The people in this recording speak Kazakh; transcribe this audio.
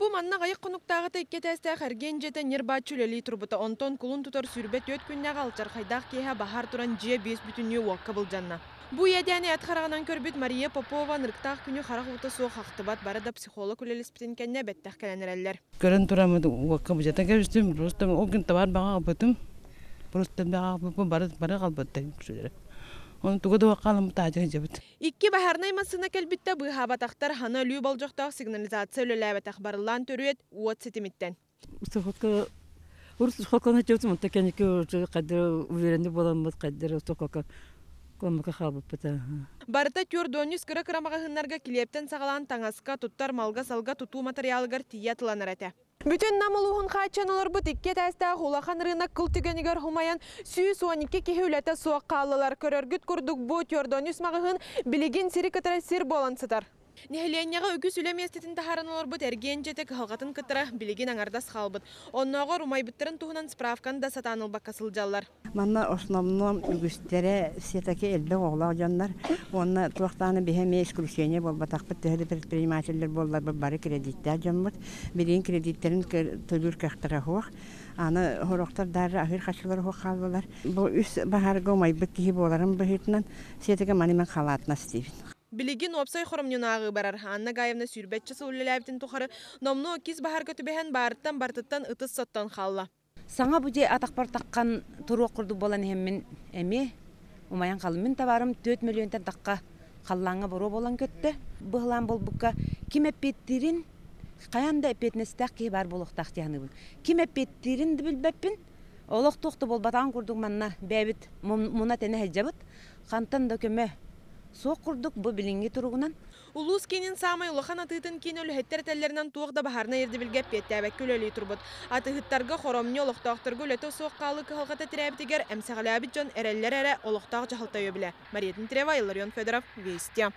Бу манна гайык конуктагыта иккетесте харген жете нербачул эли турбута онтон кулун тутор сүрбет өт күннәгә алчар хайдак кеһә бахар туран же 5 бүтүнү уакка булжанна. Бу ядәне атхарагынан көрбүт Мария Попова нырктак күнү харагыта соо хактыбат барада психолог үлелеспитин кенне беттах кенелерлер. Көрөн турамыды уакка булжата кебистим просто огын табар бага бутум. Просто бага бу бара калбатты күшүлөр. Он тугада вакалым таажы жабыт. Икки бахарнай масына келбитте быхабатактар хана лүү болжоктак сигнализация өлеләбәтәх барылан төрүет уот сетимиттен. Сохока урсхокона чөтүм текеники кадыр уверенде боламыз кадыр сохока комка хабыпта. Барыта төрдөнүс кыра кырамага хыннарга килептен сагалан таңаска туттар малга салга тутуу материалыгар тиятыланар эте. Бүтін намылуғын қачаналар бұт икке тәсті ғулақан рынақ күл түгенігер хумаян сүйіс 12 кеге үләті суаққа алылар көрергіт күрдік бұ төрдөнүс мағығын білеген сирі кітірі сир болансыдар. Нехленияға үгіс үлеместетін тахараналар бұт әрген жетек халғатын кітірі білеген аңардас қалбыт. Оннаға румайбыттырын туғынан справкан да сатаныл бақасыл жаллар. Манна основном үгістері сетеке әлбе оғлау жанлар. Онна туақтаны бейхеме исключение бол батақпыт тәхді предпринимателер боллар бары кредиттер жанбыт. Білген кредиттерін төлір кәқтіра хоқ. Аны хороқтар дары ахыр қашылар хоқ қалбылар. Бұл үс бағарғы омайбыт кейі боларын бұхетінен сетеке манимен қалатына стейбін. Билигин опсай хоромнюнагы барар. Анна Гаевна сүрбетчесі үлеләбітін тұқары номну киз бахар көтібеген барыттан бартыттан ытыс соттан қалла. Саңа бүде атақпар таққан тұру құрды болан хеммен әме, умаян қалымын табарым 4 миллионтан таққа қаллаңа бұру болан көтті. Бұғылан бол бұққа кем әппеттерін, қаянда әппетнестәқ кей бар болуқтақ тияны бұл. Кем әппеттерін білбәппін, олық тоқты бол батан құрдық манна бәбіт мұна тәне әжабыт, қантан да көмі соқ құрдық бұ білінге тұрғынан. Улус кенин самай улахан атыытын кен өліхеттер тәллерінен туғда бахарна ерді білгәп бетті әбәккі өлі тұрбыт. Атыхыттарға хоромне олықтақтырғы өлеті соққалы кығылғата тірәбітігер әмсәғілі әбіт жон әрәллер әрі олықтақ жағылтай өбілі. Мариетін Трева, Иларион Федоров, Вести.